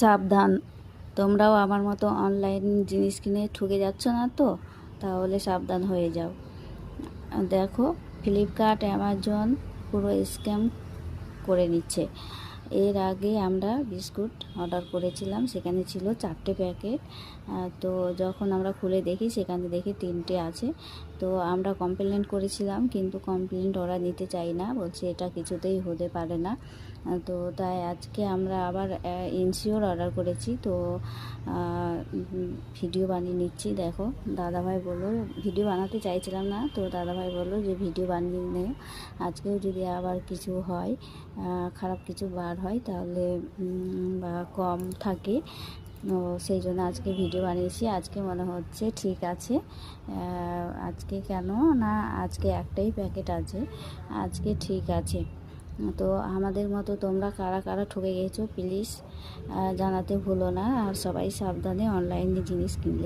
সাবধান, তোমরাও আমার মতো অনলাইন জিনিস কিনে ঠকে যাচ্ছ না তো? তাহলে সাবধান হয়ে যাও। দেখো, ফ্লিপকার্ট, অ্যামাজন পুরো স্ক্যাম করে নিচ্ছে। এর আগে আমরা বিস্কুট অর্ডার করেছিলাম, সেখানে ছিল 4টে প্যাকেট। তো যখন আমরা খুলে দেখি সেখানে দেখি 3টে আছে। তো আমরা কমপ্লেন করেছিলাম, কিন্তু কমপ্লেন ওরা নিতে চাই না, বলছে এটা কিছুতেই হতে পারে না। তো তাই আজকে আমরা আবার ইনশিওর অর্ডার করেছি। তো ভিডিও বানিয়ে নিচ্ছি। দেখো, দাদাভাই বললো, ভিডিও বানাতে চাইছিলাম না, তো দাদাভাই বললো যে ভিডিও বানিয়ে নে, আজকেও যদি আবার কিছু হয়, খারাপ কিছু বার হয় তাহলে বা কম থাকে, তো সেই জন্য আজকে ভিডিও বানিয়েছি। আজকে মনে হচ্ছে ঠিক আছে। আজকে কেন না, আজকে একটাই প্যাকেট আছে, আজকে ঠিক আছে। তো আমাদের মতো তোমরা কারা কারা ঠকে গেছো প্লিজ জানাতে ভুলো না। আর সবাই সাবধানে অনলাইনে জিনিস কিনলে।